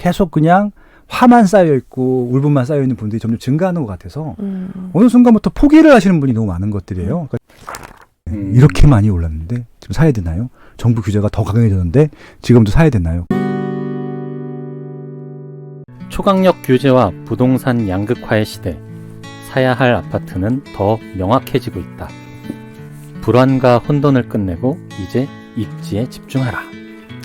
계속 그냥 화만 쌓여있고 울분만 쌓여있는 분들이 점점 증가하는 것 같아서 어느 순간부터 포기를 하시는 분이 너무 많은 것들이에요. 그러니까 이렇게 많이 올랐는데 지금 사야 되나요? 정부 규제가 더 강해졌는데 지금도 사야 되나요? 초강력 규제와 부동산 양극화의 시대, 사야 할 아파트는 더 명확해지고 있다. 불안과 혼돈을 끝내고 이제 입지에 집중하라.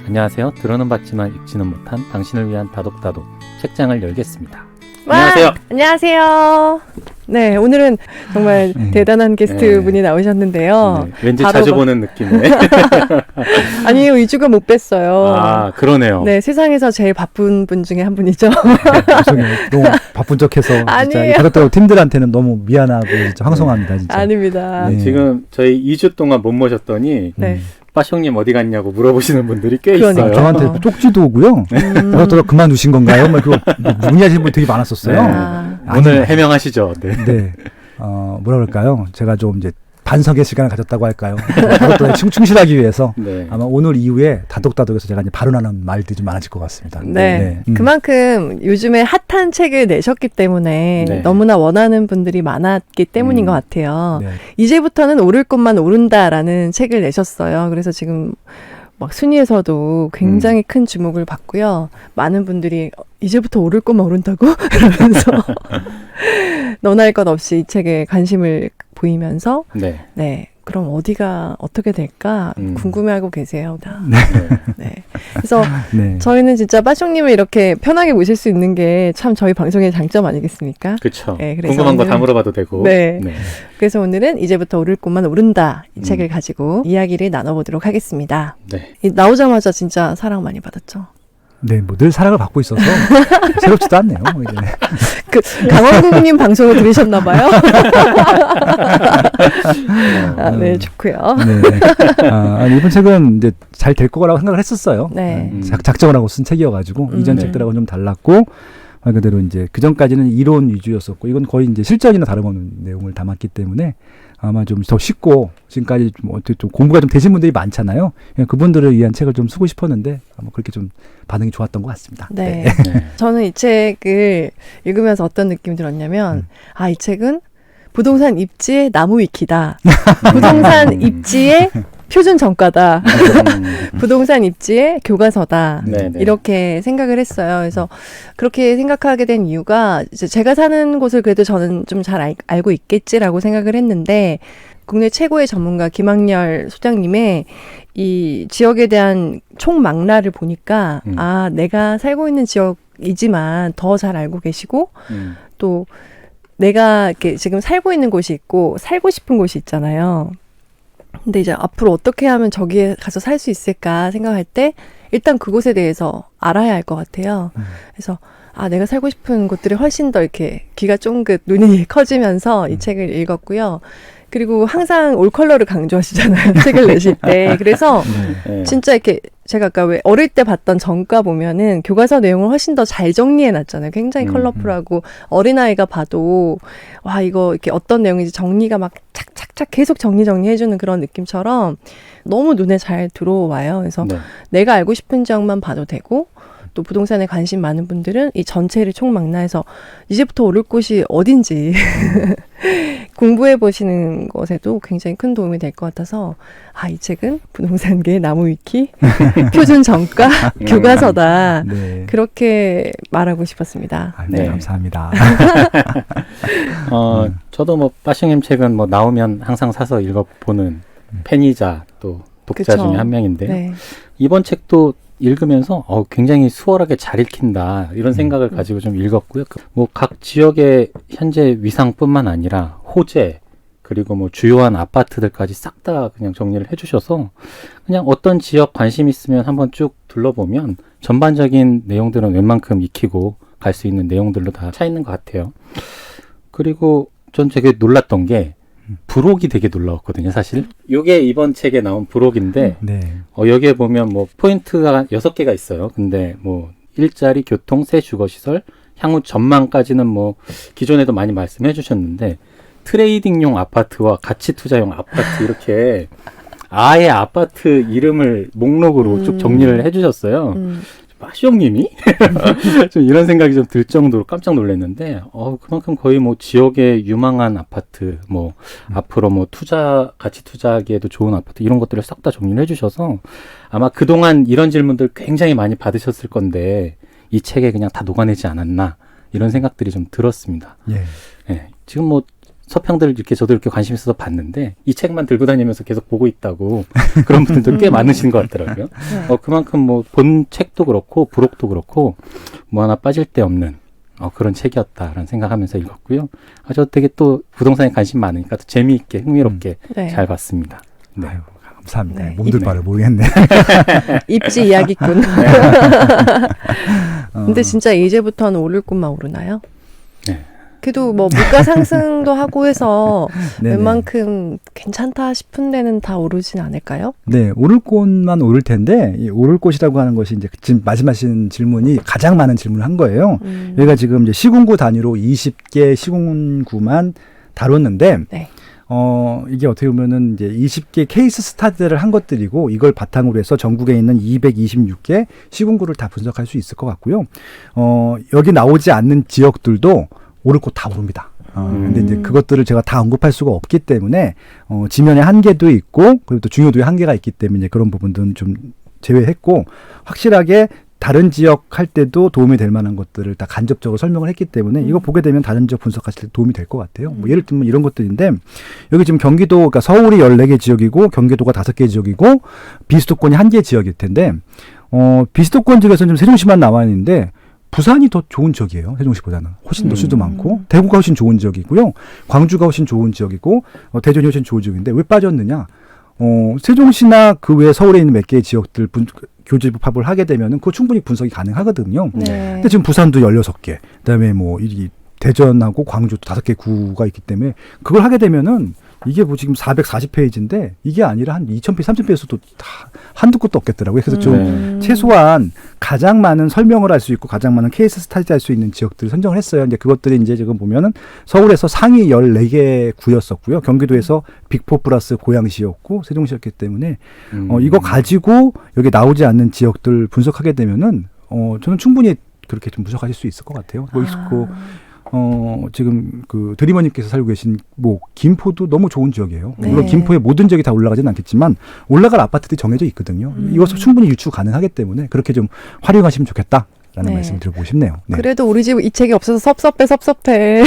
안녕하세요. 들어는 봤지만 읽지는 못한 당신을 위한 다독다독 책장을 열겠습니다. 안녕하세요. 안녕하세요. 네, 오늘은 정말 대단한 게스트분이 나오셨는데요. 네, 왠지 바로 자주 보는 느낌이네. 아니요, 2주간 못 뵀어요. 아, 그러네요. 네, 세상에서 제일 바쁜 분 중에 한 분이죠. 죄송해요. 너무 바쁜 척해서 진짜 아니에요. 가족들 팀들한테는 너무 미안하고 진짜 황송합니다. 진짜. 아닙니다. 네. 지금 저희 2주 동안 못 모셨더니 네. 빠숑님 어디 갔냐고 물어보시는 분들이 꽤 그러니까요. 있어요. 저한테 쪽지도 오고요. 가족들 그만두신 건가요? 막 그거 문의하시는 분이 되게 많았었어요. 네. 아, 오늘 해명하시죠. 네. 네. 뭐라 그럴까요? 제가 좀 이제 반성의 시간을 가졌다고 할까요? 가족들에 충실하기 위해서 네. 아마 오늘 이후에 다독다독에서 제가 이제 발언하는 말들이 좀 많아질 것 같습니다. 네. 그만큼 요즘에 핫한 책을 내셨기 때문에 네. 너무나 원하는 분들이 많았기 때문인 것 같아요. 네. 이제부터는 오를 것만 오른다라는 책을 내셨어요. 그래서 지금 막 순위에서도 굉장히 큰 주목을 받고요. 많은 분들이 이제부터 오를 것만 오른다고? 이러면서 너나 할 것 없이 이 책에 관심을 보이면서 네. 네, 그럼 어디가 어떻게 될까 궁금해하고 계세요. 네. 네. 그래서 네. 저희는 진짜 빠숑님을 이렇게 편하게 모실 수 있는 게 참 저희 방송의 장점 아니겠습니까? 그렇죠. 네, 그래서 궁금한 거 다 오늘은- 물어봐도 되고. 네. 그래서 오늘은 이제부터 오를 것만 오른다 이 책을 가지고 이야기를 나눠보도록 하겠습니다. 네. 나오자마자 진짜 사랑 많이 받았죠. 네, 뭐 늘 사랑을 받고 있어서 새롭지도 않네요. 이제. 그 강원국님 방송을 들으셨나 봐요. 아, 네, 좋고요. 네. 이번 책은 이제 잘 될 거라고 생각을 했었어요. 네. 작정을 하고 쓴 책이어가지고 이전 네. 책들하고는 좀 달랐고 말 그대로 이제 그 전까지는 이론 위주였었고 이건 거의 이제 실전이나 다름없는 내용을 담았기 때문에 아마 좀 더 쉽고 지금까지 좀 어떻게 좀 공부가 좀 되신 분들이 많잖아요. 그분들을 위한 책을 좀 쓰고 싶었는데 아마 그렇게 좀 반응이 좋았던 것 같습니다. 네. 네. 저는 이 책을 읽으면서 어떤 느낌이 들었냐면 아, 이 책은 부동산 입지의 나무 위키다. 부동산 입지의 표준 정가다. 부동산 입지의 교과서다. 네네. 이렇게 생각을 했어요. 그래서 그렇게 생각하게 된 이유가 이제 제가 사는 곳을 그래도 저는 좀 잘 알고 있겠지라고 생각을 했는데 국내 최고의 전문가 김학렬 소장님의 이 지역에 대한 총망라를 보니까 아, 내가 살고 있는 지역이지만 더 잘 알고 계시고 또 내가 이렇게 지금 살고 있는 곳이 있고 살고 싶은 곳이 있잖아요. 근데 이제 앞으로 어떻게 하면 저기에 가서 살 수 있을까 생각할 때 일단 그곳에 대해서 알아야 할 것 같아요. 그래서 아, 내가 살고 싶은 곳들이 훨씬 더 이렇게 귀가 쫑긋 눈이 커지면서 이 책을 읽었고요. 그리고 항상 올 컬러를 강조하시잖아요. 책을 내실 때. 그래서 네. 진짜 이렇게 제가 아까 왜 어릴 때 봤던 전가 보면은 교과서 내용을 훨씬 더 잘 정리해 놨잖아요. 굉장히 컬러풀하고 어린아이가 봐도 와, 이거 이렇게 어떤 내용인지 정리가 막 착착착 계속 정리해주는 그런 느낌처럼 너무 눈에 잘 들어와요. 그래서 네. 내가 알고 싶은 지역만 봐도 되고 또 부동산에 관심 많은 분들은 이 전체를 총망라해서 이제부터 오를 곳이 어딘지 공부해 보시는 것에도 굉장히 큰 도움이 될 것 같아서 아, 이 책은 부동산계의 나무 위키 표준 정가 교과서다. 네. 그렇게 말하고 싶었습니다. 아, 네, 네. 감사합니다. 저도 뭐 빠숑님 책은 뭐 나오면 항상 사서 읽어보는 팬이자 또 독자 그쵸. 중에 한 명인데요. 네. 이번 책도 읽으면서 굉장히 수월하게 잘 읽힌다 이런 생각을 가지고 좀 읽었고요. 뭐 각 지역의 현재 위상뿐만 아니라 호재 그리고 뭐 주요한 아파트들까지 싹 다 그냥 정리를 해주셔서 그냥 어떤 지역 관심 있으면 한번 쭉 둘러보면 전반적인 내용들은 웬만큼 익히고 갈 수 있는 내용들로 다 차 있는 것 같아요. 그리고 전 되게 놀랐던 게 부록이 되게 놀라웠거든요, 사실. 이게 이번 책에 나온 부록인데 네. 여기에 보면 뭐 포인트가 6개가 있어요. 근데 뭐 일자리, 교통, 새 주거시설, 향후 전망까지는 뭐 기존에도 많이 말씀해 주셨는데 트레이딩용 아파트와 가치 투자용 아파트 이렇게 아예 아파트 이름을 목록으로 쭉 정리를 해 주셨어요. 빠시용님이 좀 이런 생각이 좀 들 정도로 깜짝 놀랐는데, 그만큼 거의 뭐 지역의 유망한 아파트, 뭐 앞으로 뭐 가치 투자하기에도 좋은 아파트 이런 것들을 싹 다 정리를 해주셔서 아마 그동안 이런 질문들 굉장히 많이 받으셨을 건데 이 책에 그냥 다 녹아내지 않았나 이런 생각들이 좀 들었습니다. 예. 예, 지금 뭐 서평들 이렇게 저도 이렇게 관심 있어서 봤는데 이 책만 들고 다니면서 계속 보고 있다고 그런 분들도 꽤 많으신 것 같더라고요. 그만큼 뭐 본 책도 그렇고 부록도 그렇고 뭐 하나 빠질 데 없는 그런 책이었다라는 생각하면서 읽었고요. 저 되게 또 부동산에 관심 많으니까 또 재미있게 흥미롭게 네. 잘 봤습니다. 네. 아유, 감사합니다. 네. 몸둘 바를 모르겠네. 입지 이야기꾼. 근데 진짜 이제부터는 오를 곳만 오르나요? 네. 그래도 뭐 물가 상승도 하고 해서 네네. 웬만큼 괜찮다 싶은 데는 다 오르진 않을까요? 네, 오를 곳만 오를 텐데 이 오를 곳이라고 하는 것이 이제 지금 말씀하신 질문이 가장 많은 질문을 한 거예요. 여기가 지금 이제 시군구 단위로 20개 시군구만 다뤘는데 네. 이게 어떻게 보면은 이제 20개 케이스 스타디를 한 것들이고 이걸 바탕으로 해서 전국에 있는 226개 시군구를 다 분석할 수 있을 것 같고요. 여기 나오지 않는 지역들도 오를 곳 다 오릅니다. 근데 이제 그것들을 제가 다 언급할 수가 없기 때문에 지면의 한계도 있고 그리고 또 중요도의 한계가 있기 때문에 그런 부분들은 좀 제외했고 확실하게 다른 지역 할 때도 도움이 될 만한 것들을 다 간접적으로 설명을 했기 때문에 이거 보게 되면 다른 지역 분석하실 때 도움이 될 것 같아요. 뭐 예를 들면 이런 것들인데 여기 지금 경기도, 그러니까 서울이 14개 지역이고 경기도가 5개 지역이고 비수도권이 1개 지역일 텐데 비수도권 지역에서는 좀 세종시만 나와 있는데 부산이 더 좋은 지역이에요. 세종시보다는. 훨씬 더 수도 많고 대구가 훨씬 좋은 지역이고요. 광주가 훨씬 좋은 지역이고 대전이 훨씬 좋은 지역인데 왜 빠졌느냐. 세종시나 그 외에 서울에 있는 몇 개의 지역들 교집합을 하게 되면은 그거 충분히 분석이 가능하거든요. 네. 근데 지금 부산도 16개, 그다음에 뭐 이 대전하고 광주도 5개 구가 있기 때문에 그걸 하게 되면은 이게 뭐 지금 440페이지인데 이게 아니라 한 2000페이지, 3000페이지도 다 한두 곳도 없겠더라고요. 그래서 좀 최소한 가장 많은 설명을 할 수 있고 가장 많은 케이스 스타디 할 수 있는 지역들을 선정을 했어요. 이제 그것들이 이제 지금 보면은 서울에서 상위 14개 구였었고요. 경기도에서 빅4 플러스 고양시였고 세종시였기 때문에 이거 가지고 여기 나오지 않는 지역들 분석하게 되면은 저는 충분히 그렇게 좀 분석하실 수 있을 것 같아요. 뭐 있고 지금 그 드리머님께서 살고 계신 뭐 김포도 너무 좋은 지역이에요. 네. 물론 김포의 모든 지역이 다 올라가지는 않겠지만 올라갈 아파트들이 정해져 있거든요. 이것을 충분히 유추 가능하기 때문에 그렇게 좀 활용하시면 좋겠다라는 네. 말씀을 드려보고 싶네요. 네. 그래도 우리 집 이 책이 없어서 섭섭해 섭섭해.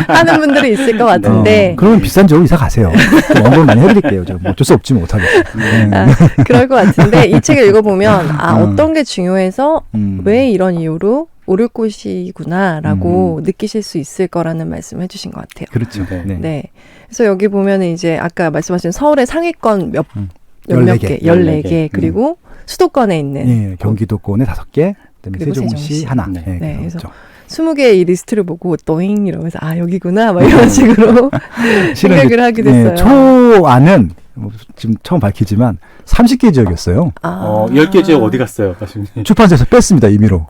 하는 분들이 있을 것 같은데 그러면 비싼 지역으로 이사 가세요. 언급 많이 해드릴게요. 저 어쩔 수 없지 못하겠어요. 그럴 것 같은데 이 책을 읽어보면 어떤 게 중요해서 왜 이런 이유로 오를 곳이구나라고 느끼실 수 있을 거라는 말씀을 해주신 것 같아요. 그렇죠. 네. 네. 그래서 여기 보면은 이제 아까 말씀하신 서울의 상위권 몇 14개. 14개 그리고 수도권에 있는 예, 경기도권에 5개, 그다음에 그리고 세종시 세종시. 하나. 네. 예, 네, 그렇죠. 20개의 이 리스트를 보고 또잉 이러면서 여기구나 막 이런 식으로 실은 생각을 하게 됐어요. 예, 초안은 지금 처음 밝히지만 30개 지역이었어요. 10개 지역 어디 갔어요, 가시님? 출판사에서 뺐습니다, 임의로.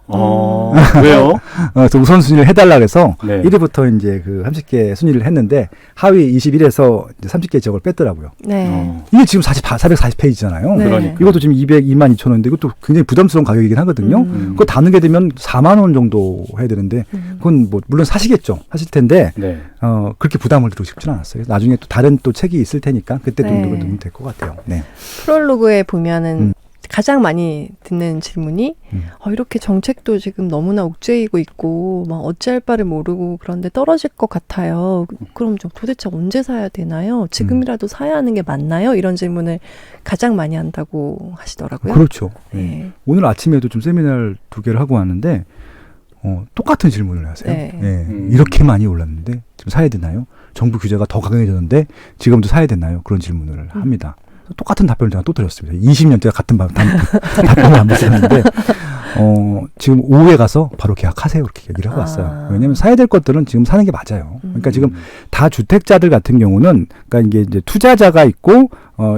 왜요? 그래서 우선순위를 해달라고 해서 네. 1위부터 이제 그 30개 순위를 했는데 하위 21에서 이제 30개 지역을 뺐더라고요. 네. 이게 지금 440페이지잖아요. 네. 그러니까. 이것도 지금 202만 2천 원인데 이것도 굉장히 부담스러운 가격이긴 하거든요. 그거 다 넣게 되면 4만 원 정도 해야 되는데 그건 뭐 물론 사시겠죠. 하실 텐데 네. 그렇게 부담을 드리고 싶지는 않았어요. 나중에 또 다른 또 책이 있을 테니까 그때 네. 정도로 넣으면 될 것 같아요. 네. 프롤로그에 보면은 가장 많이 듣는 질문이 이렇게 정책도 지금 너무나 옥죄이고 있고 막 어찌할 바를 모르고 그런데 떨어질 것 같아요. 그럼 좀 도대체 언제 사야 되나요? 지금이라도 사야 하는 게 맞나요? 이런 질문을 가장 많이 한다고 하시더라고요. 그렇죠. 네. 오늘 아침에도 좀 세미나를 2개를 하고 왔는데 똑같은 질문을 하세요. 네. 예, 이렇게 많이 올랐는데 지금 사야 되나요? 정부 규제가 더 강해졌는데 지금도 사야 되나요? 그런 질문을 합니다. 똑같은 답변을 제가 또 드렸습니다. 20년째 같은 답변을 안 받았는데 지금 오후에 가서 바로 계약하세요. 이렇게 얘기를 하고 왔어요. 왜냐하면 사야 될 것들은 지금 사는 게 맞아요. 그러니까 지금 다주택자들 같은 경우는 그러니까 이게 이제 투자자가 있고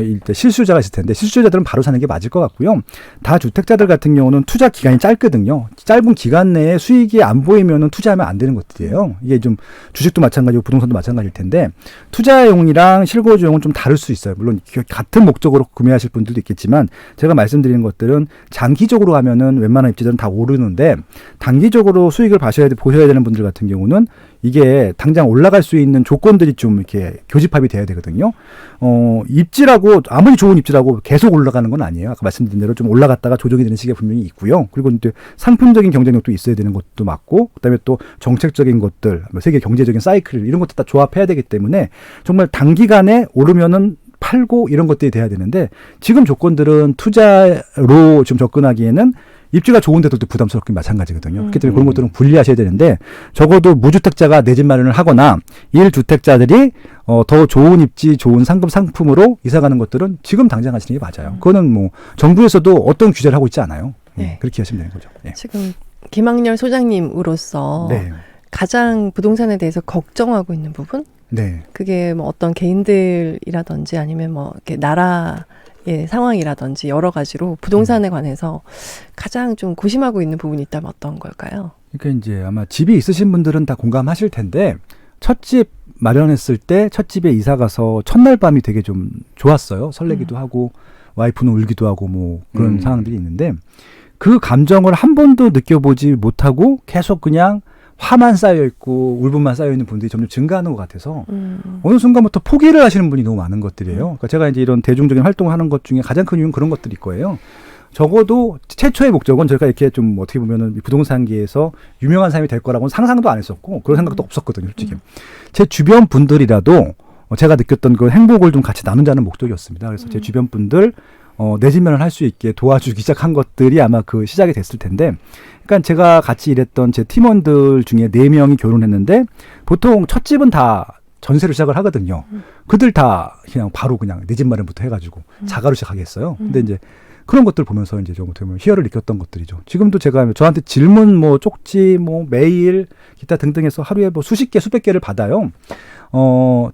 일단 실수요자가 있을 텐데 실수요자들은 바로 사는 게 맞을 것 같고요. 다주택자들 같은 경우는 투자 기간이 짧거든요. 짧은 기간 내에 수익이 안 보이면은 투자하면 안 되는 것들이에요. 이게 좀 주식도 마찬가지고 부동산도 마찬가지일 텐데 투자용이랑 실거주용은 좀 다를 수 있어요. 물론 같은 목적으로 구매하실 분들도 있겠지만 제가 말씀드리는 것들은 장기적으로 하면은 웬만한 입지들은 다 오르는데 단기적으로 수익을 보셔야 되는 분들 같은 경우는 이게 당장 올라갈 수 있는 조건들이 좀 이렇게 교집합이 돼야 되거든요. 입지라고 아무리 좋은 입지라고 계속 올라가는 건 아니에요. 아까 말씀드린 대로 좀 올라갔다가 조정이 되는 시기가 분명히 있고요. 그리고 이제 상품적인 경쟁력도 있어야 되는 것도 맞고, 그다음에 또 정책적인 것들, 세계 경제적인 사이클 이런 것도 다 조합해야 되기 때문에 정말 단기간에 오르면은 팔고 이런 것들이 돼야 되는데 지금 조건들은 투자로 좀 접근하기에는 입지가 좋은 데들도 부담스럽게 마찬가지거든요. 그렇기 때문에 그런 것들은 분리하셔야 되는데 적어도 무주택자가 내 집 마련을 하거나 1주택자들이 더 좋은 입지, 좋은 상품으로 이사가는 것들은 지금 당장 하시는 게 맞아요. 그거는 뭐 정부에서도 어떤 규제를 하고 있지 않아요. 네. 그렇게 하시면 되는 거죠. 네. 지금 김학렬 소장님으로서 네. 가장 부동산에 대해서 걱정하고 있는 부분? 네. 그게 뭐 어떤 개인들이라든지 아니면 뭐 이렇게 나라의 상황이라든지 여러 가지로 부동산에 관해서 가장 좀 고심하고 있는 부분이 있다면 어떤 걸까요? 그러니까 이제 아마 집이 있으신 분들은 다 공감하실 텐데 첫 집 마련했을 때 첫 집에 이사 가서 첫날 밤이 되게 좀 좋았어요. 설레기도 하고 와이프는 울기도 하고 뭐 그런 상황들이 있는데 그 감정을 한 번도 느껴보지 못하고 계속 그냥 화만 쌓여 있고 울분만 쌓여 있는 분들이 점점 증가하는 것 같아서 어느 순간부터 포기를 하시는 분이 너무 많은 것들이에요. 그러니까 제가 이제 이런 대중적인 활동을 하는 것 중에 가장 큰 이유는 그런 것들일 거예요. 적어도 최초의 목적은 저희가 이렇게 좀 어떻게 보면은 부동산계에서 유명한 사람이 될 거라고는 상상도 안 했었고 그런 생각도 없었거든요, 솔직히. 제 주변 분들이라도 제가 느꼈던 그 행복을 좀 같이 나누자는 목적이었습니다. 그래서 제 주변 분들 내 집 마련을 할 수 있게 도와주기 시작한 것들이 아마 그 시작이 됐을 텐데, 그러니까 제가 같이 일했던 제 팀원들 중에 4명이 결혼했는데 보통 첫 집은 다 전세로 시작을 하거든요. 그들 다 그냥 바로 그냥 내 집 마련부터 해가지고 자가로 시작하게 했어요. 근데 이제 그런 것들 보면서 이제 좀 어떻게 보면 희열을 느꼈던 것들이죠. 지금도 제가 저한테 질문 뭐 쪽지 뭐 메일 기타 등등해서 하루에 뭐 수십 개 수백 개를 받아요.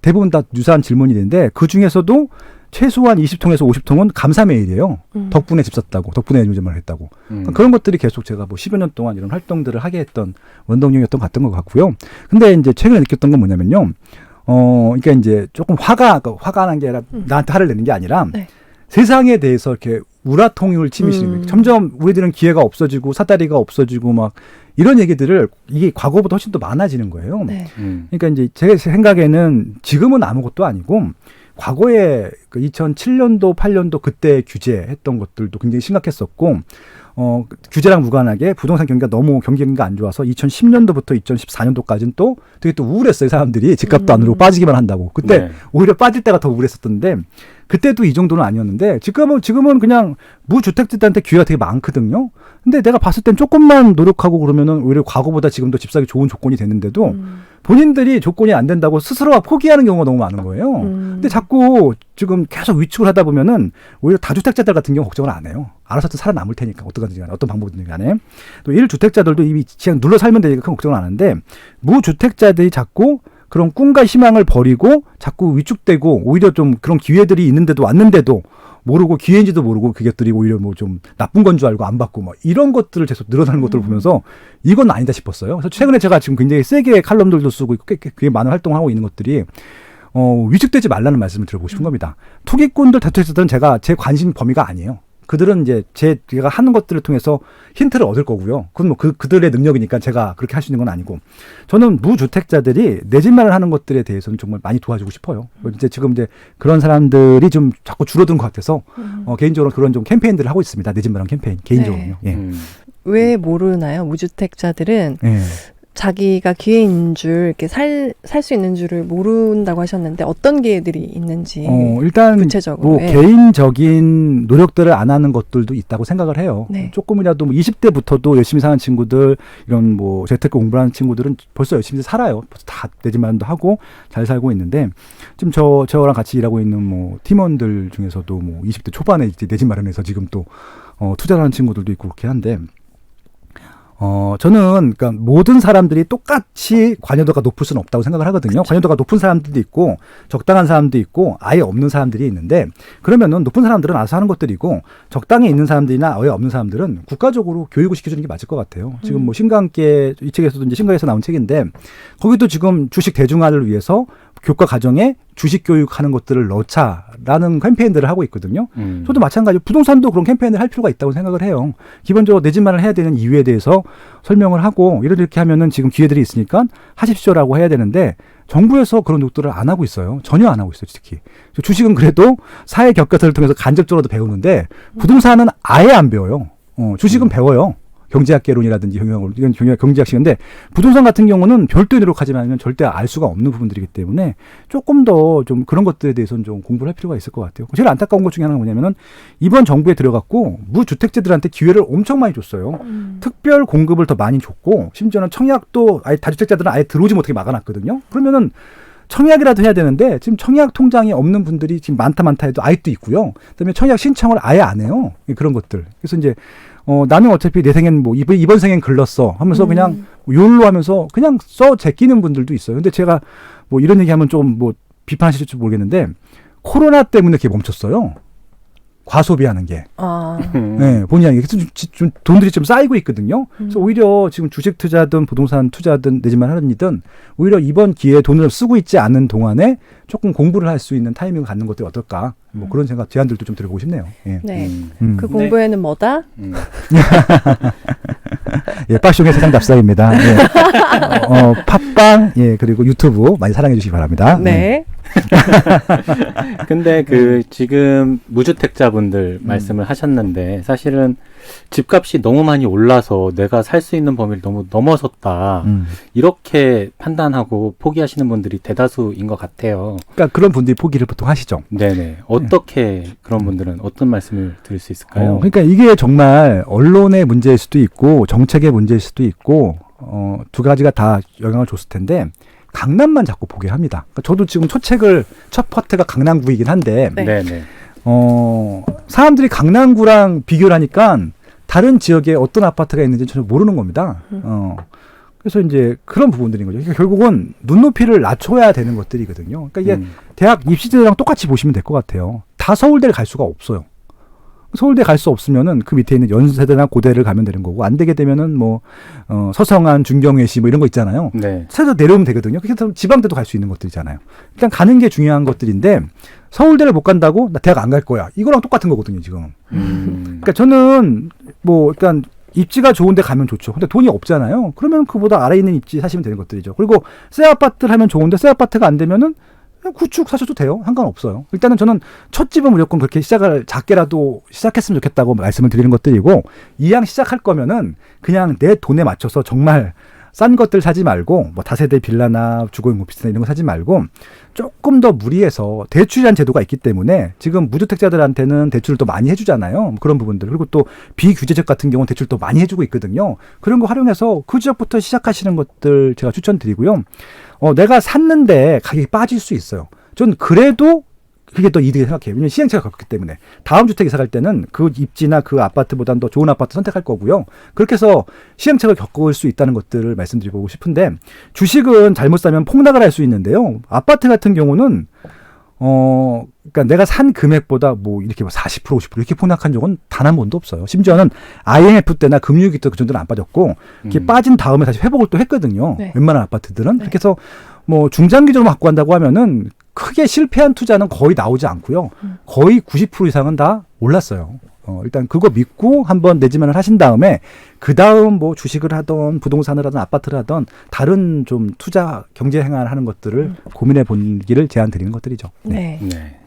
대부분 다 유사한 질문이 있는데 그 중에서도 최소한 20통에서 50통은 감사 메일이에요. 덕분에 집 샀다고, 덕분에 요즘을 했다고. 그러니까 그런 것들이 계속 제가 뭐 10여 년 동안 이런 활동들을 하게 했던 원동력이었던 것 같던 것 같고요. 근데 이제 최근에 느꼈던 건 뭐냐면요. 그러니까 이제 조금 화가 난 게 아니라 나한테 화를 내는 게 아니라 네. 세상에 대해서 이렇게 우라통을 치미시는 거예요. 점점 우리들은 기회가 없어지고 사다리가 없어지고 막 이런 얘기들을 이게 과거보다 훨씬 더 많아지는 거예요. 네. 그러니까 이제 제 생각에는 지금은 아무것도 아니고 과거에 그 2007년도, 8년도 그때 규제했던 것들도 굉장히 심각했었고 규제랑 무관하게 부동산 경기가 너무 경기가 안 좋아서 2010년도부터 2014년도까지는 또 되게 또 우울했어요. 사람들이 집값도 안 오르고 빠지기만 한다고. 그때 네. 오히려 빠질 때가 더 우울했었던데 그때도 이 정도는 아니었는데 지금은 그냥 무주택자들한테 기회가 되게 많거든요. 근데 내가 봤을 땐 조금만 노력하고 그러면은 오히려 과거보다 지금도 집 사기 좋은 조건이 됐는데도 본인들이 조건이 안 된다고 스스로가 포기하는 경우가 너무 많은 거예요. 근데 자꾸 지금 계속 위축을 하다 보면은 오히려 다주택자들 같은 경우 걱정을 안 해요. 알아서 살아남을 테니까 어떻게든지 간에 어떤 방법이든 간에. 또 1주택자들도 이미 그냥 눌러 살면 되니까 큰 걱정을 안 하는데 무주택자들이 자꾸 그런 꿈과 희망을 버리고 자꾸 위축되고 오히려 좀 그런 기회들이 있는데도 왔는데도 모르고 기회인지도 모르고 그것들이 오히려 뭐 좀 나쁜 건 줄 알고 안 받고 뭐 이런 것들을 계속 늘어나는 것들을 보면서 이건 아니다 싶었어요. 그래서 최근에 제가 지금 굉장히 세게 칼럼들도 쓰고 꽤 많은 활동을 하고 있는 것들이 위축되지 말라는 말씀을 드려보고 싶은 겁니다. 투기꾼들, 다투기꾼들은 제 관심 범위가 아니에요. 그들은 이제 제가 하는 것들을 통해서 힌트를 얻을 거고요. 그건 뭐 그들의 능력이니까 제가 그렇게 할 수 있는 건 아니고 저는 무주택자들이 내 집 마련하는 것들에 대해서는 정말 많이 도와주고 싶어요. 이제 지금 이제 그런 사람들이 좀 자꾸 줄어든 것 같아서 개인적으로 그런 좀 캠페인들을 하하고 있습니다. 내 집 마련 캠페인 개인적으로요. 네. 예. 왜 모르나요? 무주택자들은 예. 자기가 기회인 줄 이렇게 살 수 있는 줄을 모른다고 하셨는데 어떤 기회들이 있는지 일단 구체적으로 뭐 예. 개인적인 노력들을 안 하는 것들도 있다고 생각을 해요. 네. 조금이라도 뭐 20대부터도 열심히 사는 친구들, 이런 뭐 재테크 공부하는 친구들은 벌써 열심히 살아요. 벌써 다 내 집 마련도 하고 잘 살고 있는데 좀 저랑 같이 일하고 있는 뭐 팀원들 중에서도 뭐 20대 초반에 이제 내 집 마련해서 지금 또 투자를 하는 친구들도 있고 그렇게 한데 저는 그러니까 모든 사람들이 똑같이 관여도가 높을 수는 없다고 생각을 하거든요. 관여도가 높은 사람들도 있고 적당한 사람도 있고 아예 없는 사람들이 있는데 그러면은 높은 사람들은 알아서 하는 것들이고 적당히 있는 사람들이나 아예 없는 사람들은 국가적으로 교육을 시켜주는 게 맞을 것 같아요. 지금 뭐 신강계 이 책에서도 이제 신강에서 나온 책인데 거기도 지금 주식 대중화를 위해서 교과 과정에 주식 교육하는 것들을 넣자라는 캠페인들을 하고 있거든요. 저도 마찬가지로 부동산도 그런 캠페인을 할 필요가 있다고 생각을 해요. 기본적으로 내 집만을 해야 되는 이유에 대해서 설명을 하고 이렇게 하면은 지금 기회들이 있으니까 하십시오라고 해야 되는데 정부에서 그런 노력들을 안 하고 있어요. 전혀 안 하고 있어요, 특히. 주식은 그래도 사회 교과서를 통해서 간접적으로도 배우는데 부동산은 아예 안 배워요. 주식은 배워요. 경제학개론이라든지 이건 경제학식인데 부동산 같은 경우는 별도의 노력하지만 절대 알 수가 없는 부분들이기 때문에 조금 더 좀 그런 것들에 대해서는 좀 공부를 할 필요가 있을 것 같아요. 제일 안타까운 것 중에 하나가 뭐냐면은 이번 정부에 들어갔고 무주택자들한테 기회를 엄청 많이 줬어요. 특별 공급을 더 많이 줬고 심지어는 청약도 아예 다주택자들은 아예 들어오지 못하게 막아놨거든요. 그러면은 청약이라도 해야 되는데 지금 청약 통장이 없는 분들이 지금 많다 해도 아직도 있고요. 그다음에 청약 신청을 아예 안 해요. 그런 것들. 그래서 이제 나는 어차피 내 생엔 뭐 이번 생엔 글렀어 하면서 그냥 욜로 하면서 그냥 써 제끼는 분들도 있어요. 근데 제가 뭐 이런 얘기하면 좀 뭐 비판하실지 모르겠는데 코로나 때문에 그게 멈췄어요. 과소비하는 게. 네, 본의 아니게 좀 돈들이 좀 쌓이고 있거든요. 그래서 오히려 지금 주식 투자든 부동산 투자든 내지만 하는 이든 오히려 이번 기회에 돈을 쓰고 있지 않은 동안에 조금 공부를 할 수 있는 타이밍을 갖는 것도 어떨까. 뭐 그런 생각, 제안들도 좀 들어보고 싶네요. 예. 네. 그 공부에는 뭐다? 예, 빠숑의 세상 답사입니다. 예. 팟빵, 예, 그리고 유튜브 많이 사랑해 주시기 바랍니다. 네. 근데 지금 무주택자분들 말씀을 하셨는데 사실은 집값이 너무 많이 올라서 내가 살 수 있는 범위를 너무 넘어섰다. 이렇게 판단하고 포기하시는 분들이 대다수인 것 같아요. 그러니까 그런 분들이 포기를 보통 하시죠. 네네. 어떻게 그런 분들은 어떤 말씀을 드릴 수 있을까요? 그러니까 이게 정말 언론의 문제일 수도 있고 정책의 문제일 수도 있고 두 가지가 다 영향을 줬을 텐데 강남만 자꾸 보게 합니다. 그러니까 저도 지금 첫 파트가 강남구이긴 한데 네네. 사람들이 강남구랑 비교를 하니까 다른 지역에 어떤 아파트가 있는지 전혀 모르는 겁니다. 그래서 이제 그런 부분들인 거죠. 그러니까 결국은 눈높이를 낮춰야 되는 것들이거든요. 그러니까 이게 대학 입시제도랑 똑같이 보시면 될 것 같아요. 다 서울대를 갈 수가 없어요. 서울대 갈 수 없으면은 그 밑에 있는 연세대나 고대를 가면 되는 거고 안 되게 되면은 뭐 서성한 중경외시 뭐 이런 거 있잖아요. 네. 세서 내려오면 되거든요. 그래서 지방대도 갈 수 있는 것들이잖아요. 일단 가는 게 중요한 것들인데 서울대를 못 간다고 나 대학 안 갈 거야. 이거랑 똑같은 거거든요, 지금. 그러니까 저는 뭐 일단 입지가 좋은데 가면 좋죠. 근데 돈이 없잖아요. 그러면 그보다 아래 있는 입지 사시면 되는 것들이죠. 그리고 새 아파트를 하면 좋은데 새 아파트가 안 되면은 그냥 구축 사셔도 돼요. 상관없어요. 일단은 저는 첫 집은 무조건 그렇게 시작을 작게라도 시작했으면 좋겠다고 말씀을 드리는 것들이고 이왕 시작할 거면은 그냥 내 돈에 맞춰서 정말 싼 것들 사지 말고 뭐 다세대 빌라나 주거용 오피스나 이런 거 사지 말고 조금 더 무리해서 대출이라는 제도가 있기 때문에 지금 무주택자들한테는 대출을 또 많이 해주잖아요. 그런 부분들. 그리고 또 비규제적 같은 경우는 대출 또 많이 해주고 있거든요. 그런 거 활용해서 그 지역부터 시작하시는 것들 제가 추천드리고요. 내가 샀는데 가격이 빠질 수 있어요. 전 그래도 그게 더 이득이 생각해요. 왜냐면 시행착오가 겪기 때문에. 다음 주택 이사 갈 때는 그 입지나 그 아파트보다는 더 좋은 아파트 선택할 거고요. 그렇게 해서 시행착오를 겪을 수 있다는 것들을 말씀드리고 싶은데 주식은 잘못 사면 폭락을 할 수 있는데요. 아파트 같은 경우는 그러니까 내가 산 금액보다 뭐 이렇게 40% 50% 이렇게 폭락한 적은 단 한 번도 없어요. 심지어는 IMF 때나 금융위기 때 그 정도는 안 빠졌고 이렇게 빠진 다음에 다시 회복을 또 했거든요. 네. 웬만한 아파트들은. 네. 그렇게 해서 뭐 중장기적으로 갖고 간다고 하면은 크게 실패한 투자는 거의 나오지 않고요. 거의 90% 이상은 다 올랐어요. 일단 그거 믿고 한번 내지면을 하신 다음에 그 다음 뭐 주식을 하던 부동산을 하던 아파트를 하던 다른 좀 투자 경제 행위를 하는 것들을 고민해 보기를 제안 드리는 것들이죠. 네. 네.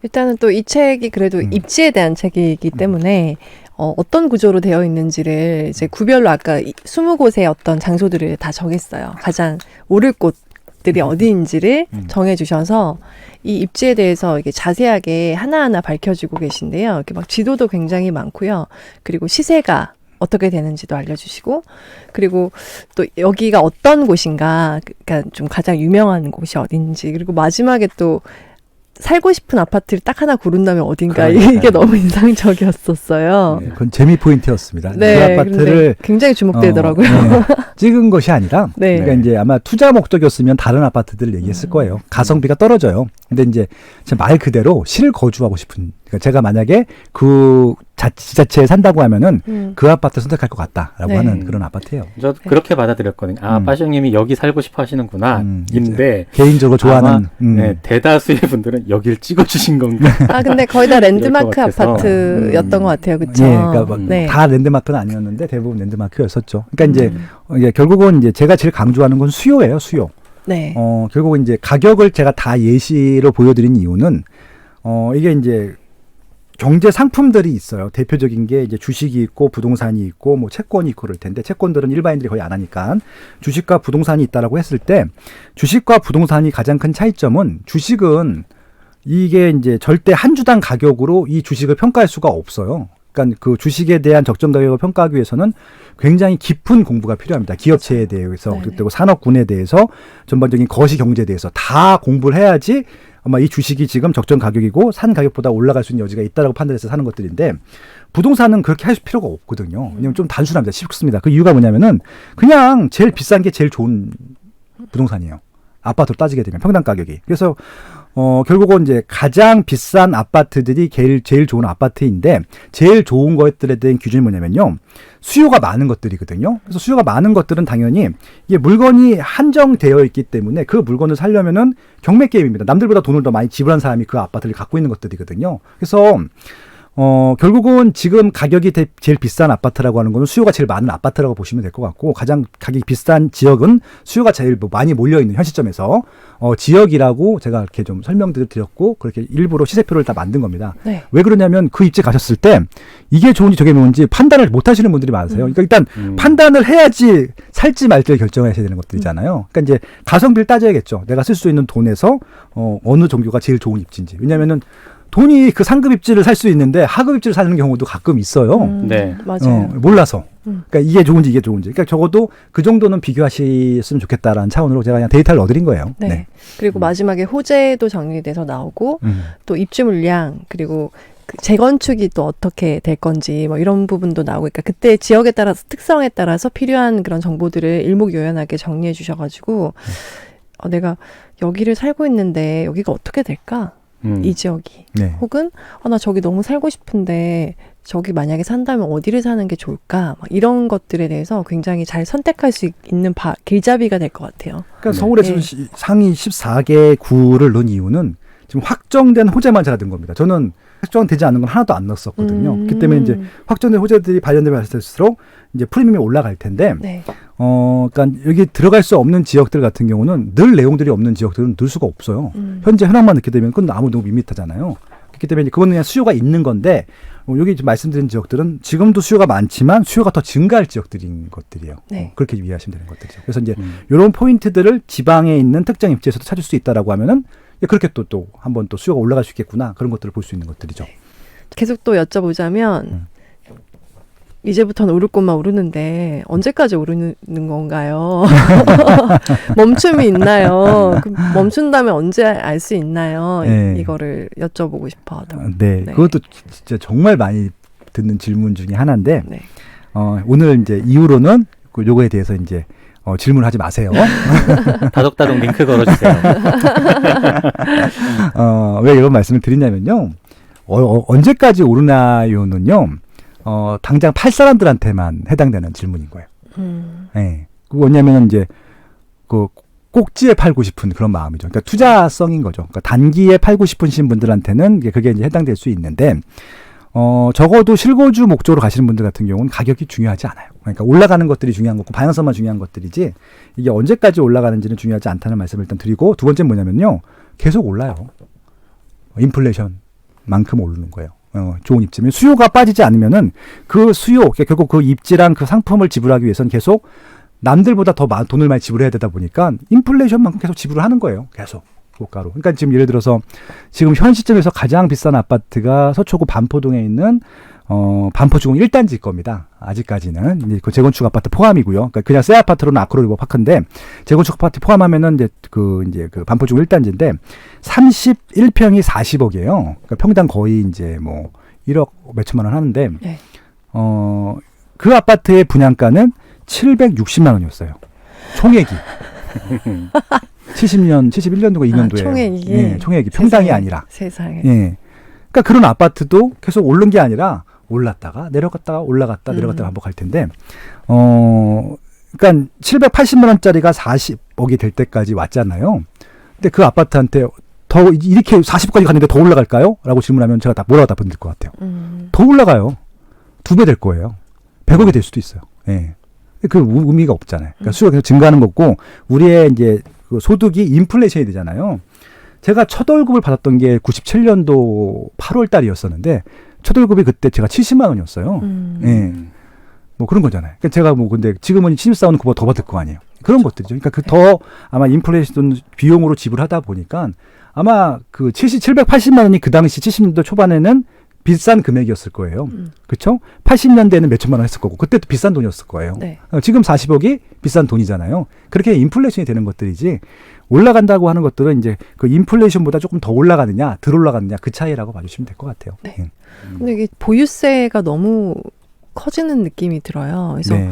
일단은 또 이 책이 그래도 입지에 대한 책이기 때문에 어떤 구조로 되어 있는지를 이제 구별로 아까 20곳의 어떤 장소들을 다 정했어요. 가장 오를 곳들이 어디인지를 정해주셔서 이 입지에 대해서 이게 자세하게 하나하나 밝혀주고 계신데요. 이렇게 막 지도도 굉장히 많고요. 그리고 시세가 어떻게 되는지도 알려주시고, 그리고 또 여기가 어떤 곳인가, 그러니까 좀 가장 유명한 곳이 어딘지, 그리고 마지막에 또 살고 싶은 아파트를 딱 하나 고른다면 어딘가 그러니까요. 이게 너무 인상적이었었어요. 네, 그건 재미 포인트였습니다. 네, 그 아파트를 그런데 굉장히 주목되더라고요. 찍은 것이 아니라 네. 그러니까 이제 아마 투자 목적이었으면 다른 아파트들을 얘기했을 거예요. 가성비가 떨어져요. 근데 이제 말 그대로 실거주하고 싶은 그러니까 제가 만약에 그 지자체에 산다고 하면은 그 아파트 선택할 것 같다라고 네. 하는 그런 아파트예요. 저도 그렇게 받아들였거든요. 아, 빠시형님이 여기 살고 싶어 하시는구나. 인데 개인적으로 좋아하는 네, 대다수의 분들은 여기를 찍어주신 건가. 아 근데 거의 다 랜드마크 이럴 것 같아서. 아파트였던 것 같아요, 그렇죠? 예, 그러니까 막 네. 다 랜드마크는 아니었는데 대부분 랜드마크였었죠. 그러니까 이제 결국은 이제 제가 제일 강조하는 건 수요예요, 수요. 네. 결국은 이제 가격을 제가 다 예시로 보여드린 이유는 이게 이제 경제 상품들이 있어요. 대표적인 게 이제 주식이 있고 부동산이 있고 뭐 채권이 있고 그럴 텐데 채권들은 일반인들이 거의 안 하니까 주식과 부동산이 있다라고 했을 때 주식과 부동산이 가장 큰 차이점은 주식은 이게 이제 절대 한 주당 가격으로 이 주식을 평가할 수가 없어요. 그러니까 그 주식에 대한 적정 가격을 평가하기 위해서는 굉장히 깊은 공부가 필요합니다. 기업체에 대해서 그리고 산업군에 대해서 전반적인 거시 경제에 대해서 다 공부를 해야지 아마 이 주식이 지금 적정 가격이고 산 가격보다 올라갈 수 있는 여지가 있다라고 판단해서 사는 것들인데 부동산은 그렇게 할 필요가 없거든요. 왜냐면 좀 단순합니다. 쉽습니다. 그 이유가 뭐냐면은 그냥 제일 비싼 게 제일 좋은 부동산이에요. 아파트로 따지게 되면 평당 가격이. 그래서 결국은 이제 가장 비싼 아파트들이 제일 좋은 아파트인데 제일 좋은 것들에 대한 기준이 뭐냐면요. 수요가 많은 것들이거든요. 그래서 수요가 많은 것들은 당연히 이게 물건이 한정되어 있기 때문에 그 물건을 사려면은 경매 게임입니다. 남들보다 돈을 더 많이 지불한 사람이 그 아파트를 갖고 있는 것들이거든요. 그래서 결국은 지금 가격이 제일 비싼 아파트라고 하는 거는 수요가 제일 많은 아파트라고 보시면 될 것 같고 가장 가격이 비싼 지역은 수요가 제일 많이 몰려있는 현 시점에서 지역이라고 제가 이렇게 좀 설명들을 드렸고 그렇게 일부러 시세표를 다 만든 겁니다. 네. 왜 그러냐면 그 입지 가셨을 때 이게 좋은지 저게 좋은지 판단을 못 하시는 분들이 많으세요. 그러니까 일단 판단을 해야지 살지 말지를 결정하셔야 되는 것들이잖아요. 그러니까 이제 가성비를 따져야겠죠. 내가 쓸 수 있는 돈에서 어느 종교가 제일 좋은 입지인지. 왜냐면은 돈이 그 상급 입지를 살 수 있는데 하급 입지를 사는 경우도 가끔 있어요. 네. 맞아요. 몰라서. 그러니까 이게 좋은지 이게 좋은지. 그러니까 적어도 그 정도는 비교하셨으면 좋겠다라는 차원으로 제가 그냥 데이터를 넣어드린 거예요. 네. 그리고 마지막에 호재도 정리돼서 나오고 또 입주 물량 그리고 그 재건축이 또 어떻게 될 건지 뭐 이런 부분도 나오고 그러니까 그때 지역에 따라서 특성에 따라서 필요한 그런 정보들을 일목요연하게 정리해 주셔가지고 내가 여기를 살고 있는데 여기가 어떻게 될까? 이 지역이. 네. 혹은 나 저기 너무 살고 싶은데 저기 만약에 산다면 어디를 사는 게 좋을까? 막 이런 것들에 대해서 굉장히 잘 선택할 수 있는 길잡이가 될 것 같아요. 그러니까 서울에서 상위 14개 구를 넣은 이유는 지금 확정된 호재만 제가 넣은 겁니다. 저는 확정되지 않은 건 하나도 안 넣었었거든요. 그렇기 때문에 이제 확정된 호재들이 발견되면 발생할수록 이제 프리미엄이 올라갈 텐데, 네. 그러니까 여기 들어갈 수 없는 지역들 같은 경우는 늘 내용들이 없는 지역들은 넣을 수가 없어요. 현재 현황만 넣게 되면 그건 너무 밋밋하잖아요. 그렇기 때문에 그건 그냥 수요가 있는 건데, 여기 말씀드린 지역들은 지금도 수요가 많지만 수요가 더 증가할 지역들인 것들이에요. 네. 그렇게 이해하시면 되는 것들이죠. 그래서 이제 이런 포인트들을 지방에 있는 특정 입지에서도 찾을 수 있다라고 하면은 그렇게 또 한번 또 수요가 올라갈 수 있겠구나 그런 것들을 볼 수 있는 것들이죠. 계속 또 여쭤보자면 이제부터는 오를 것만 오르는데 언제까지 오르는 건가요? 멈춤이 있나요? 멈춘다면 언제 알 수 있나요? 네. 이거를 여쭤보고 싶어 하더라고요. 네, 그것도 진짜 정말 많이 듣는 질문 중에 하나인데 네. 오늘 이제 이후로는 요거에 대해서 이제 질문하지 마세요. 다독다독 링크 걸어주세요. 왜 이런 말씀을 드리냐면요. 언제까지 오르나요는요. 당장 팔 사람들한테만 해당되는 질문인 거예요. 네. 왜냐하면 이제 그 꼭지에 팔고 싶은 그런 마음이죠. 그러니까 투자성인 거죠. 그러니까 단기에 팔고 싶으신 분들한테는 그게 이제 해당될 수 있는데, 적어도 실거주 목적으로 가시는 분들 같은 경우는 가격이 중요하지 않아요. 그러니까 올라가는 것들이 중요한 거고 방향성만 중요한 것들이지 이게 언제까지 올라가는지는 중요하지 않다는 말씀을 일단 드리고, 두 번째는 뭐냐면요. 계속 올라요. 인플레이션만큼 오르는 거예요. 좋은 입지면 수요가 빠지지 않으면은 그 수요, 그러니까 결국 그 입지랑 그 상품을 지불하기 위해서는 계속 남들보다 더 돈을 많이 지불해야 되다 보니까 인플레이션만큼 계속 지불을 하는 거예요. 계속. 고가로. 그러니까 지금 예를 들어서 지금 현 시점에서 가장 비싼 아파트가 서초구 반포동에 있는 반포주공 1단지 겁니다. 아직까지는. 이제 그 재건축 아파트 포함이고요. 그러니까 그냥 새 아파트로는 아크로 리버파크인데 재건축 아파트 포함하면은 이제 그 반포주공 1단지인데 31평이 40억이에요. 그러니까 평당 거의 이제 뭐 1억 몇천만 원 하는데 네. 그 아파트의 분양가는 760만 원이었어요. 총액이. 71년도가 2년도에. 총액이. 예, 총액이 평당이 아니라. 세상에. 예. 그러니까 그런 아파트도 계속 오른 게 아니라 올랐다가 내려갔다가 올라갔다 내려갔다가 반복할 텐데, 그러니까 780만 원짜리가 40억이 될 때까지 왔잖아요. 근데 그 아파트한테 더 이렇게 40까지 갔는데 더 올라갈까요? 라고 질문하면 제가 뭐라고 답변드릴 것 같아요. 더 올라가요. 2배 될 거예요. 100억이 될 수도 있어요. 예. 그 의미가 없잖아요. 그러니까 수요가 계속 증가하는 거고, 우리의 이제 그 소득이 인플레이션이 되잖아요. 제가 첫 월급을 받았던 게 97년도 8월 달이었었는데, 첫 월급이 그때 제가 70만 원이었어요. 예. 뭐 그런 거잖아요. 그러니까 제가 뭐 근데 지금은 신입사원 그보다 더 받을 거 아니에요. 그런 것들이죠. 그러니까 그 더 아마 인플레이션 비용으로 지불하다 보니까 아마 그 780만 원이 그 당시 70년도 초반에는 비싼 금액이었을 거예요. 그렇죠? 80년대에는 몇 천만 원 했을 거고 그때도 비싼 돈이었을 거예요. 네. 지금 40억이 비싼 돈이잖아요. 그렇게 인플레이션이 되는 것들이지 올라간다고 하는 것들은 이제 그 인플레이션보다 조금 더 올라가느냐 덜 올라가느냐 그 차이라고 봐주시면 될 것 같아요. 네. 근데 이게 보유세가 너무 커지는 느낌이 들어요. 그래서 네.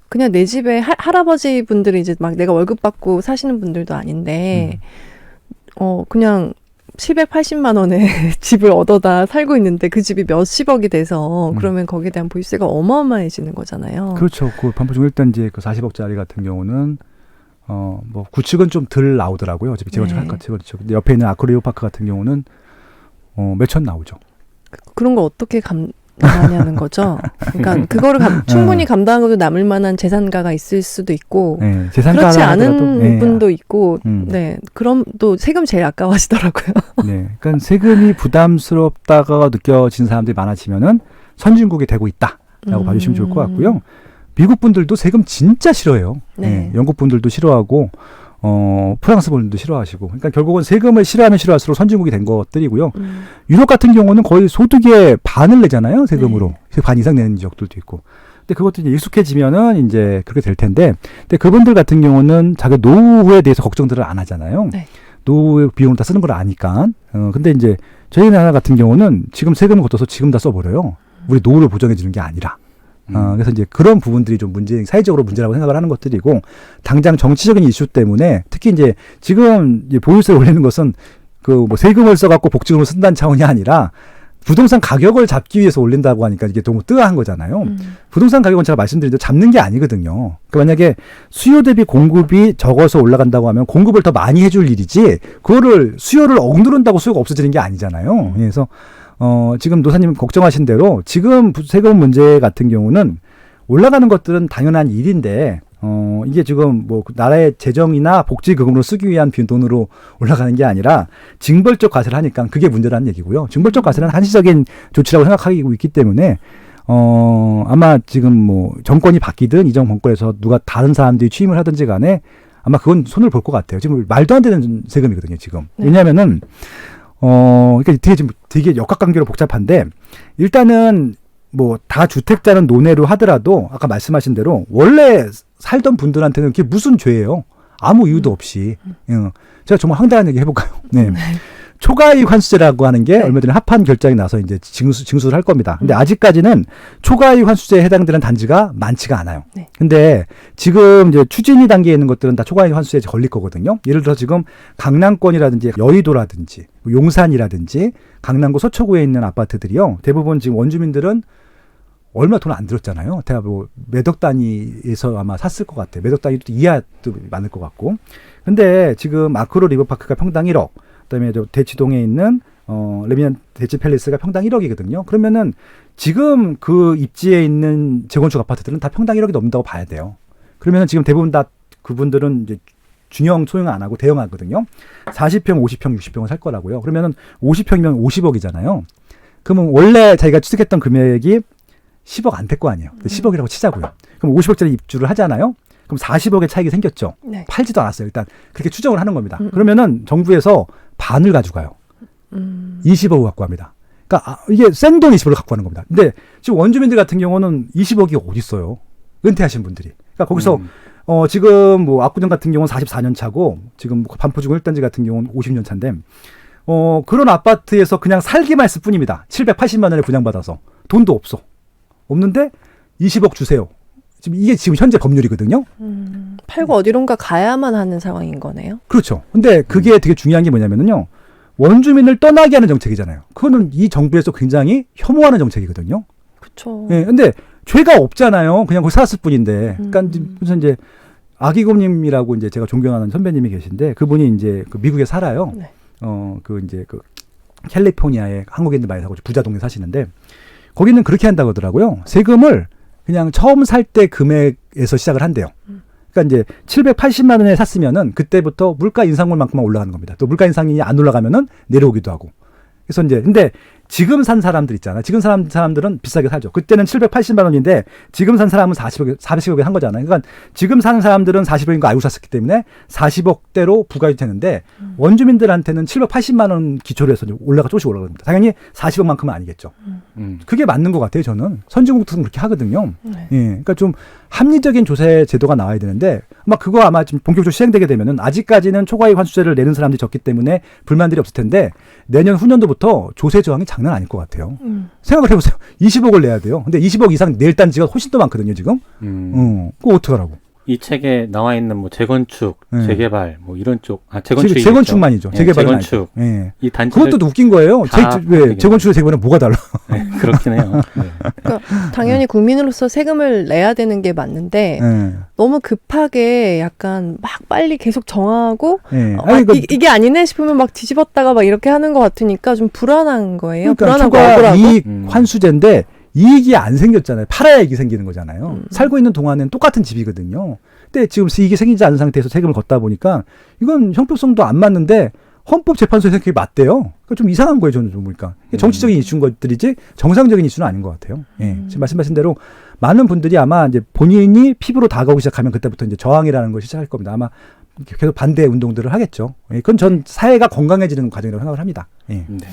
그냥 내 집에 할아버지 분들이 이제 막 내가 월급 받고 사시는 분들도 아닌데, 그냥 780만 원에 집을 얻어다 살고 있는데 그 집이 몇십억이 돼서 그러면 거기에 대한 보유세가 어마어마해지는 거잖아요. 그렇죠. 그 반포중 1단지 그 40억짜리 같은 경우는 뭐 구축은 좀 덜 나오더라고요. 어차피 재건축 할 것 같아요. 그렇죠. 근데 옆에 있는 아크로리오파크 같은 경우는 몇천 나오죠. 그런 걸 어떻게 감당하냐는 거죠. 그러니까 그거를 충분히 감당하고도 남을 만한 재산가가 있을 수도 있고, 네, 재산가 그렇지 하더라도, 않은 네. 분도 있고, 네, 그럼 또 세금 제일 아까워하시더라고요. 네, 그러니까 세금이 부담스럽다가 느껴진 사람들이 많아지면은 선진국이 되고 있다라고 봐주시면 좋을 것 같고요. 미국 분들도 세금 진짜 싫어해요. 네. 네, 영국 분들도 싫어하고, 프랑스 분들도 싫어하시고, 그러니까 결국은 세금을 싫어하면 싫어할수록 선진국이 된 것들이고요. 유럽 같은 경우는 거의 소득의 반을 내잖아요, 세금으로. 반 이상 내는 지역들도 있고. 근데 그것도 이제 익숙해지면은 이제 그렇게 될 텐데, 근데 그분들 같은 경우는 자기 노후에 대해서 걱정들을 안 하잖아요. 네. 노후의 비용을 다 쓰는 걸 아니까. 근데 이제 저희 나라 같은 경우는 지금 세금을 걷어서 지금 다 써버려요. 우리 노후를 보장해 주는 게 아니라. 그래서 이제 그런 부분들이 좀 사회적으로 문제라고 생각을 하는 것들이고, 당장 정치적인 이슈 때문에 특히 이제 지금 이제 보유세를 올리는 것은 그 뭐 세금을 써갖고 복지금을 쓴다는 차원이 아니라 부동산 가격을 잡기 위해서 올린다고 하니까 이게 너무 뜨아한 거잖아요. 부동산 가격은 제가 말씀드린 대로 잡는 게 아니거든요. 그러니까 만약에 수요 대비 공급이 적어서 올라간다고 하면 공급을 더 많이 해줄 일이지, 그거를 수요를 억누른다고 수요가 없어지는 게 아니잖아요. 그래서 지금 노사님 걱정하신 대로 지금 세금 문제 같은 경우는 올라가는 것들은 당연한 일인데, 이게 지금 뭐 나라의 재정이나 복지금으로 쓰기 위한 돈으로 올라가는 게 아니라 징벌적 과세를 하니까 그게 문제라는 얘기고요. 징벌적 과세는 한시적인 조치라고 생각하고 있기 때문에, 아마 지금 뭐 정권이 바뀌든 이전 정권에서 누가 다른 사람들이 취임을 하든지 간에 아마 그건 손을 볼 것 같아요. 지금 말도 안 되는 세금이거든요, 지금. 왜냐면은, 그러니까 되게 역학관계로 복잡한데, 일단은 뭐 다 주택자는 논외로 하더라도 아까 말씀하신 대로 원래 살던 분들한테는 그게 무슨 죄예요? 아무 이유도 없이. 제가 정말 황당한 얘기 해볼까요? 네. 초과이익 환수제라고 하는 게 얼마 전에 합한 결정이 나서 이제 징수를 할 겁니다. 근데 아직까지는 초과이익 환수제에 해당되는 단지가 많지가 않아요. 네. 근데 지금 이제 추진이 단계에 있는 것들은 다 초과이익 환수제에 걸릴 거거든요. 예를 들어 지금 강남권이라든지 여의도라든지 용산이라든지 강남구 서초구에 있는 아파트들이요. 대부분 지금 원주민들은 얼마 돈 안 들었잖아요. 대략 뭐 몇억 단위에서 아마 샀을 것 같아요. 몇억 단위도 이하도 많을 것 같고. 근데 지금 아크로 리버파크가 평당 1억, 그다음에 대치동에 있는 레미안 대치 팰리스가 평당 1억이거든요. 그러면은 지금 그 입지에 있는 재건축 아파트들은 다 평당 1억이 넘는다고 봐야 돼요. 그러면은 지금 대부분 다 그분들은 이제 중형 소형 안 하고 대형하거든요. 40평, 50평, 60평을 살 거라고요. 그러면은 50평이면 50억이잖아요. 그러면 원래 자기가 취득했던 금액이 10억 안 될 거 아니에요. 10억이라고 치자고요. 그럼 50억짜리 입주를 하잖아요. 그럼 40억의 차익이 생겼죠. 네. 팔지도 않았어요. 일단 그렇게 추정을 하는 겁니다. 그러면은 정부에서 반을 가져가요. 20억을 갖고 갑니다. 그러니까 이게 생돈 20억을 갖고 가는 겁니다. 근데 지금 원주민들 같은 경우는 20억이 어디 있어요? 은퇴하신 분들이. 그러니까 거기서 지금 뭐 압구정 같은 경우는 44년 차고 지금 반포중 1단지 같은 경우는 50년 차인데 그런 아파트에서 그냥 살기만 했을 뿐입니다. 780만 원에 분양받아서 돈도 없는데 20억 주세요. 이게 지금 현재 법률이거든요. 팔고 어디론가 가야만 하는 상황인 거네요. 그렇죠. 근데 그게 되게 중요한 게 뭐냐면요. 원주민을 떠나게 하는 정책이잖아요. 그거는 이 정부에서 굉장히 혐오하는 정책이거든요. 그렇죠. 예, 근데 죄가 없잖아요. 그냥 거기 살았을 뿐인데. 그러니까 무슨 이제 아기곰님이라고 이제 제가 존경하는 선배님이 계신데 그분이 이제 그 미국에 살아요. 네. 그 캘리포니아에 한국인들 많이 사고 부자 동네 사시는데 거기는 그렇게 한다고 하더라고요. 세금을 그냥 처음 살 때 금액에서 시작을 한대요. 그러니까 이제 780만 원에 샀으면은 그때부터 물가 인상률만큼만 올라가는 겁니다. 또 물가 인상이 안 올라가면은 내려오기도 하고. 그래서 이제 근데 지금 산 사람들 있잖아요. 지금 사람들은 비싸게 살죠. 그때는 780만 원인데 지금 산 사람은 40억에 한 거잖아요. 그러니까 지금 사는 사람들은 40억인 거 알고 샀었기 때문에 40억대로 부과이 되는데 원주민들한테는 780만 원 기초로 해서 조금씩 올라갑니다. 당연히 40억만큼은 아니겠죠. 그게 맞는 것 같아요. 저는 선진국도 그렇게 하거든요. 네. 예, 그러니까 좀 합리적인 조세 제도가 나와야 되는데 그거 아마 지금 본격적으로 시행되게 되면은 아직까지는 초과이익 환수세를 내는 사람들이 적기 때문에 불만들이 없을 텐데 내년 후년도부터 조세 저항이 장난 아닐 것 같아요. 생각을 해보세요. 20억을 내야 돼요. 근데 20억 이상 낼 단지가 훨씬 더 많거든요, 지금. 그거 어떡하라고. 이 책에 나와 있는 뭐 재건축, 네. 재개발 뭐 이런 쪽, 재건축만이죠. 예, 재개발은 재건축. 아니죠. 예. 이 단지를 그것도 웃긴 거예요. 왜 재건축과 재개발은 뭐가 달라? 네, 그렇긴 해요. 네. 그러니까 당연히 국민으로서 세금을 내야 되는 게 맞는데 예. 너무 급하게 약간 막 빨리 계속 정하고 예. 이게 아니네 싶으면 막 뒤집었다가 막 이렇게 하는 것 같으니까 좀 불안한 거예요. 그러니까 불안하고 초과 억울하고. 이익 환수제인데 이익이 안 생겼잖아요. 팔아야 이익이 생기는 거잖아요. 살고 있는 동안은 똑같은 집이거든요. 근데 지금 이익이 생기지 않은 상태에서 세금을 걷다 보니까 이건 형평성도 안 맞는데 헌법재판소에서 그게 맞대요. 그러니까 좀 이상한 거예요. 저는 좀 보니까. 정치적인 이슈인 것들이지 정상적인 이슈는 아닌 것 같아요. 예. 지금 말씀하신 대로 많은 분들이 아마 이제 본인이 피부로 다가오기 시작하면 그때부터 이제 저항이라는 걸 시작할 겁니다. 아마 계속 반대 운동들을 하겠죠. 예. 그건 전 사회가 건강해지는 과정이라고 생각을 합니다. 예. 네.